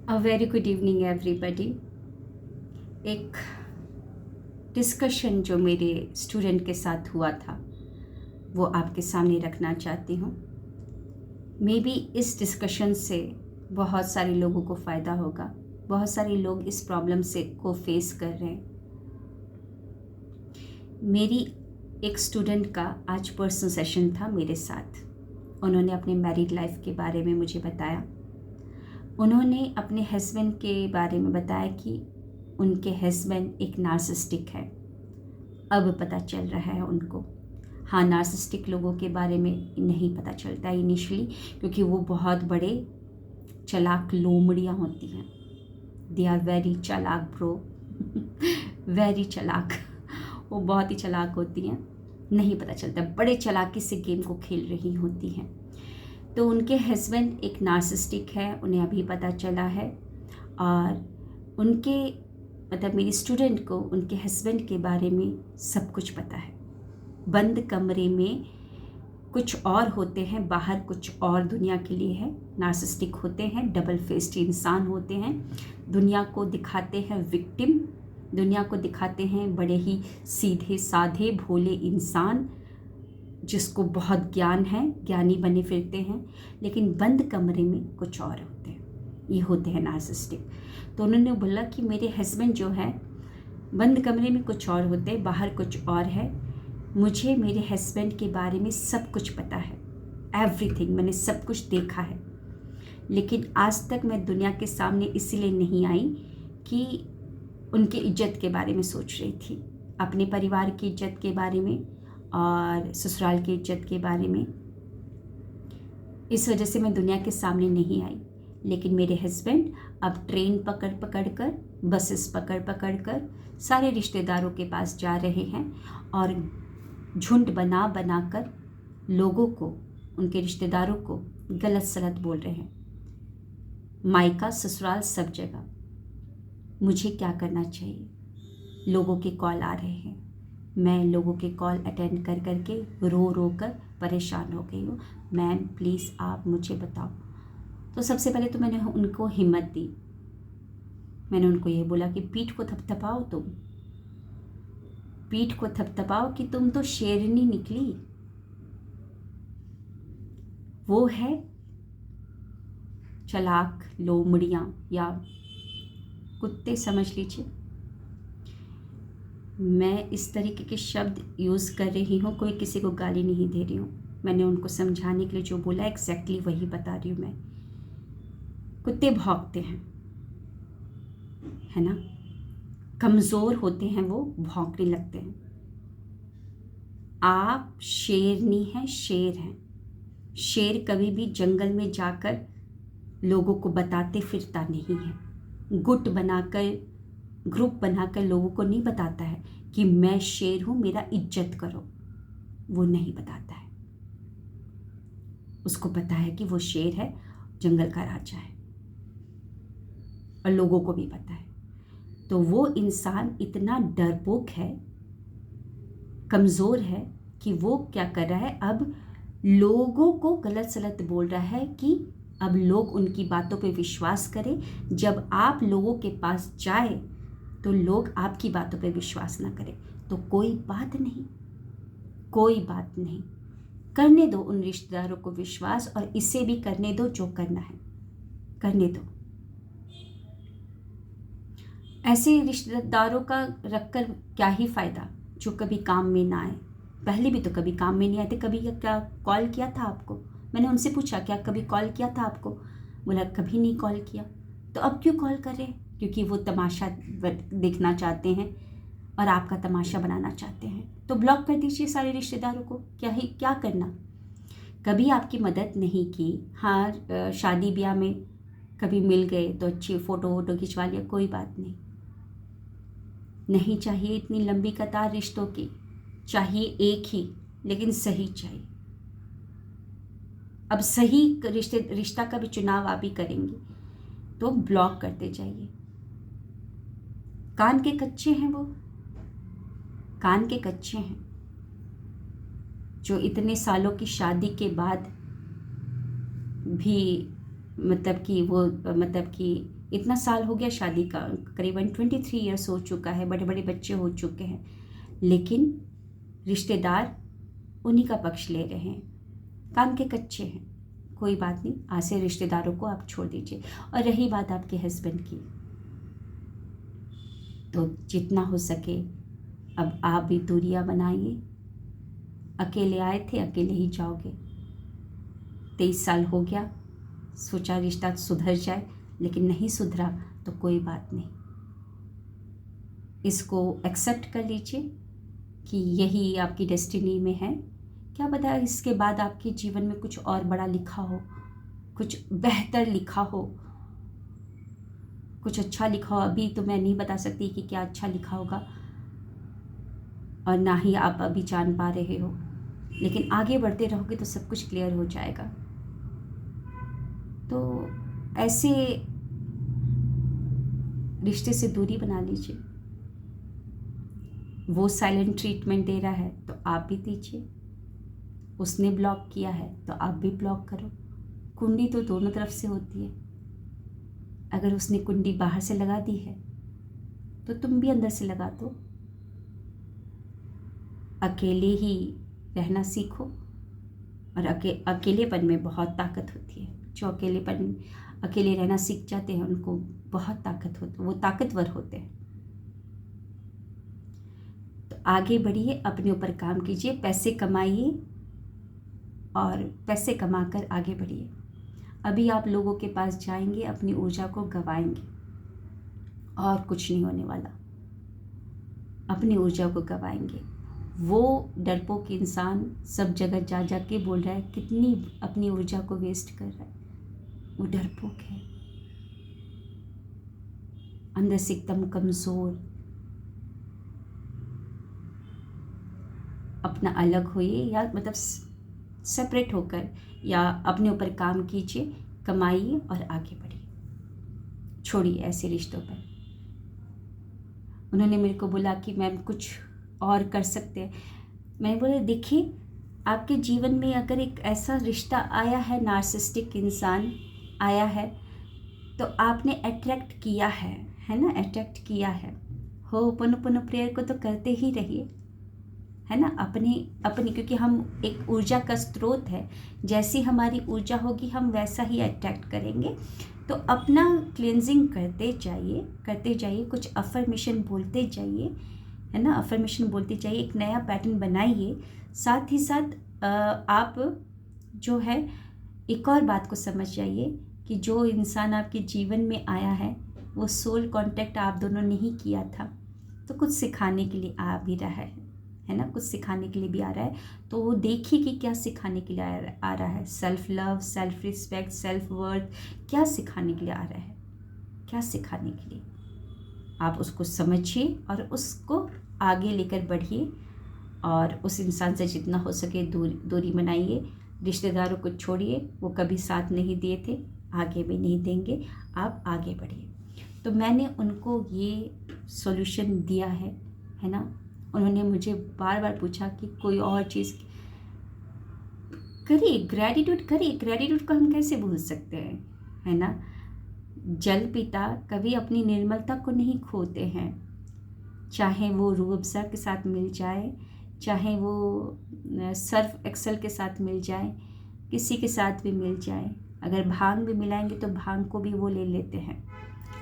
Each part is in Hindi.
A very good evening everybody. एक डिस्कशन जो मेरे स्टूडेंट के साथ हुआ था वो आपके सामने रखना चाहती हूँ। मे बी इस डिस्कशन से बहुत सारे लोगों को फ़ायदा होगा। बहुत सारे लोग इस प्रॉब्लम से को फेस कर रहे हैं। मेरी एक स्टूडेंट का आज पर्सनल सेशन था मेरे साथ। उन्होंने अपने मैरिड लाइफ के बारे में मुझे बताया। उन्होंने अपने हस्बैंड के बारे में बताया कि उनके हस्बैंड एक नार्सिसिस्टिक है। अब पता चल रहा है उनको। हाँ, नार्सिसिस्टिक लोगों के बारे में नहीं पता चलता इनिशियली, क्योंकि वो बहुत बड़े चालाक लोमड़ियाँ होती हैं। दे आर वेरी चालाक ब्रो वेरी चालाक वो बहुत ही चालाक होती हैं। नहीं पता चलता, बड़े चालाकी से गेम को खेल रही होती हैं। तो उनके हस्बैंड एक नार्सिसिस्टिक है, उन्हें अभी पता चला है। और उनके मतलब मेरी स्टूडेंट को उनके हस्बैंड के बारे में सब कुछ पता है। बंद कमरे में कुछ और होते हैं, बाहर कुछ और दुनिया के लिए है। नार्सिसिस्टिक होते हैं, डबल फेस्ड इंसान होते हैं। दुनिया को दिखाते हैं विक्टिम, दुनिया को दिखाते हैं बड़े ही सीधे साधे भोले इंसान जिसको बहुत ज्ञान है, ज्ञानी बने फिरते हैं, लेकिन बंद कमरे में कुछ और होते हैं। ये होते हैं नार्सिसिस्टिक। तो उन्होंने बोला कि मेरे हस्बैंड जो है बंद कमरे में कुछ और होते हैं, बाहर कुछ और है। मुझे मेरे हस्बैंड के बारे में सब कुछ पता है, एवरीथिंग, मैंने सब कुछ देखा है। लेकिन आज तक मैं दुनिया के सामने इसलिए नहीं आई कि उनकी इज्जत के बारे में सोच रही थी, अपने परिवार की इज्जत के बारे में और ससुराल की इज्जत के बारे में। इस वजह से मैं दुनिया के सामने नहीं आई। लेकिन मेरे हस्बैंड अब ट्रेन पकड़ पकड़ कर, बसेस पकड़ पकड़ कर सारे रिश्तेदारों के पास जा रहे हैं और झुंड बना बना कर लोगों को, उनके रिश्तेदारों को गलत सलत बोल रहे हैं। मायका ससुराल सब जगह। मुझे क्या करना चाहिए? लोगों के कॉल आ रहे हैं, मैं लोगों के कॉल अटेंड कर कर के रो रो कर परेशान हो गई हूँ। मैम प्लीज़ आप मुझे बताओ। तो सबसे पहले तो मैंने उनको हिम्मत दी। मैंने उनको ये बोला कि पीठ को थपथपाओ, तुम पीठ को थपथपाओ कि तुम तो शेरनी निकली। वो है चालाक लोमड़ियाँ या कुत्ते, समझ लीजिए। मैं इस तरीके के शब्द यूज़ कर रही हूँ, कोई किसी को गाली नहीं दे रही हूँ। मैंने उनको समझाने के लिए जो बोला एग्जैक्टली वही बता रही हूँ मैं। कुत्ते भौंकते हैं, है ना, कमज़ोर होते हैं, वो भौंकने लगते हैं। आप शेरनी हैं, शेर हैं। शेर कभी भी जंगल में जाकर लोगों को बताते फिरता नहीं है। गुट बनाकर, ग्रुप बनाकर लोगों को नहीं बताता है कि मैं शेर हूँ, मेरा इज्जत करो। वो नहीं बताता है। उसको पता है कि वो शेर है, जंगल का राजा है, और लोगों को भी पता है। तो वो इंसान इतना डरपोक है, कमज़ोर है कि वो क्या कर रहा है, अब लोगों को गलत सलत बोल रहा है कि अब लोग उनकी बातों पे विश्वास करें। जब आप लोगों के पास जाए तो लोग आपकी बातों पे विश्वास ना करें। तो कोई बात नहीं, कोई बात नहीं, करने दो उन रिश्तेदारों को विश्वास, और इसे भी करने दो, जो करना है करने दो। ऐसे रिश्तेदारों का रखकर क्या ही फ़ायदा जो कभी काम में ना आए। पहले भी तो कभी काम में नहीं आए थे। कभी क्या कॉल किया था आपको? मैंने उनसे पूछा क्या कभी कॉल किया था आपको? बोला कभी नहीं कॉल किया। तो अब क्यों कॉल कर रहे हैं? क्योंकि वो तमाशा देखना चाहते हैं और आपका तमाशा बनाना चाहते हैं। तो ब्लॉक कर दीजिए सारे रिश्तेदारों को। क्या करना? कभी आपकी मदद नहीं की, हाँ शादी ब्याह में कभी मिल गए तो अच्छी फ़ोटो वोटो खिंचवा लिया, कोई बात नहीं। नहीं चाहिए इतनी लंबी कतार रिश्तों की, चाहिए एक ही, लेकिन सही चाहिए। अब सही रिश्ता का भी चुनाव आप ही करेंगे, तो ब्लॉक करते जाइए। कान के कच्चे हैं वो, कान के कच्चे हैं, जो इतने सालों की शादी के बाद भी मतलब कि वो मतलब कि इतना साल हो गया शादी का, करीबन 23 ईयर्स हो चुका है, बड़े बड़े बच्चे हो चुके हैं, लेकिन रिश्तेदार उन्हीं का पक्ष ले रहे हैं, काम के कच्चे हैं। कोई बात नहीं, आज से रिश्तेदारों को आप छोड़ दीजिए। और रही बात आपके हस्बैंड की, तो जितना हो सके अब आप भी दूरियां बनाइए। अकेले आए थे, अकेले ही जाओगे। 23 साल हो गया, सोचा रिश्ता सुधर जाए, लेकिन नहीं सुधरा तो कोई बात नहीं, इसको एक्सेप्ट कर लीजिए कि यही आपकी डेस्टिनी में है। क्या पता इसके बाद आपके जीवन में कुछ और बड़ा लिखा हो, कुछ बेहतर लिखा हो, कुछ अच्छा लिखा हो। अभी तो मैं नहीं बता सकती कि क्या अच्छा लिखा होगा, और ना ही आप अभी जान पा रहे हो, लेकिन आगे बढ़ते रहोगे तो सब कुछ क्लियर हो जाएगा। तो ऐसे रिश्ते से दूरी बना लीजिए। वो साइलेंट ट्रीटमेंट दे रहा है तो आप भी दीजिए, उसने ब्लॉक किया है तो आप भी ब्लॉक करो। कुंडी तो दोनों तरफ से होती है। अगर उसने कुंडी बाहर से लगा दी है तो तुम भी अंदर से लगा दो। अकेले ही रहना सीखो, और अकेलेपन में बहुत ताकत होती है। जो अकेले रहना सीख जाते हैं उनको बहुत ताकत होती है, वो ताकतवर होते हैं। तो आगे बढ़िए, अपने ऊपर काम कीजिए, पैसे कमाइए और पैसे कमाकर आगे बढ़िए। अभी आप लोगों के पास जाएंगे, अपनी ऊर्जा को गवाएंगे और कुछ नहीं होने वाला। अपनी ऊर्जा को गवाएंगे। वो डरपोक इंसान सब जगह जा जा के बोल रहा है कितनी अपनी ऊर्जा को वेस्ट कर रहा है, वो डरपोक है, अंदर से एकदम कमज़ोर। अपना अलग होइए, या मतलब सेपरेट होकर, या अपने ऊपर काम कीजिए, कमाइए और आगे बढ़िए। छोड़िए ऐसे रिश्तों पर। उन्होंने मेरे को बोला कि मैम कुछ और कर सकते हैं। मैंने बोला देखिए, आपके जीवन में अगर एक ऐसा रिश्ता आया है, नार्सिसिस्टिक इंसान आया है, तो आपने अट्रैक्ट किया है ना, अट्रैक्ट किया है। होपोनोपोनो प्रेयर को तो करते ही रहिए, है ना, अपनी क्योंकि हम एक ऊर्जा का स्रोत है। जैसी हमारी ऊर्जा होगी हम वैसा ही अट्रैक्ट करेंगे। तो अपना क्लेंजिंग करते जाइए, कुछ अफर्मेशन बोलते जाइए, है ना, अफर्मेशन बोलते जाइए, एक नया पैटर्न बनाइए। साथ ही साथ आप जो है एक और बात को समझ जाइए कि जो इंसान आपके जीवन में आया है वो सोल कांटेक्ट आप दोनों ने ही किया था, तो कुछ सिखाने के लिए आ भी रहा है ना, कुछ सिखाने के लिए भी आ रहा है। तो वो देखिए कि क्या सिखाने के लिए आ रहा है। Self love, self respect, self worth, क्या सिखाने के लिए आ रहा है, क्या सिखाने के लिए। आप उसको समझिए और उसको आगे लेकर बढ़िए, और उस इंसान से जितना हो सके दूरी बनाइए। रिश्तेदारों को छोड़िए, वो कभी साथ नहीं दिए थे, आगे भी नहीं देंगे। आप आगे बढ़िए। तो मैंने उनको ये सॉल्यूशन दिया है ना। उन्होंने मुझे बार बार पूछा कि कोई और चीज़ करिए, ग्रैटिट्यूड को हम कैसे भूल सकते हैं, है ना। जल पिता कभी अपनी निर्मलता को नहीं खोते हैं, चाहे वो रूह अफ़ज़ा के साथ मिल जाए, चाहे वो सर्फ एक्सेल के साथ मिल जाए, किसी के साथ भी मिल जाए। अगर भांग भी मिलाएंगे तो भांग को भी वो ले लेते हैं,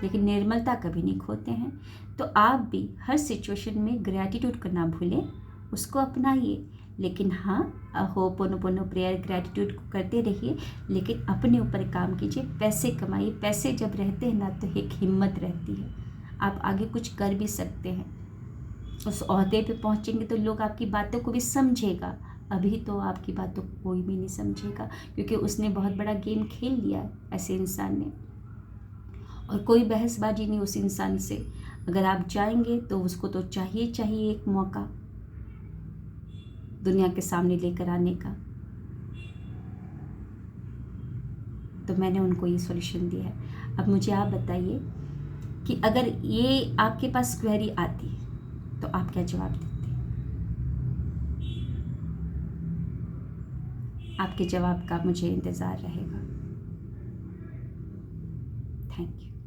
लेकिन निर्मलता कभी नहीं खोते हैं। तो आप भी हर सिचुएशन में ग्रैटिट्यूड को ना भूलें, उसको अपनाइए। लेकिन हाँ, होपोनोपोनो प्रेयर ग्रैटिट्यूड को करते रहिए, लेकिन अपने ऊपर काम कीजिए, पैसे कमाइए। पैसे जब रहते हैं ना तो एक हिम्मत रहती है, आप आगे कुछ कर भी सकते हैं। उस ओहदे पे पहुंचेंगे तो लोग आपकी बातों को भी समझेगा। अभी तो आपकी बातों को कोई भी नहीं समझेगा, क्योंकि उसने बहुत बड़ा गेम खेल लिया है ऐसे इंसान ने, और कोई बहसबाजी नहीं उस इंसान से। अगर आप जाएंगे तो उसको तो चाहिए एक मौका दुनिया के सामने लेकर आने का। तो मैंने उनको ये सॉल्यूशन दिया है। अब मुझे आप बताइए कि अगर ये आपके पास क्वेरी आती तो आप क्या जवाब देते? आपके जवाब का मुझे इंतज़ार रहेगा। Thank you.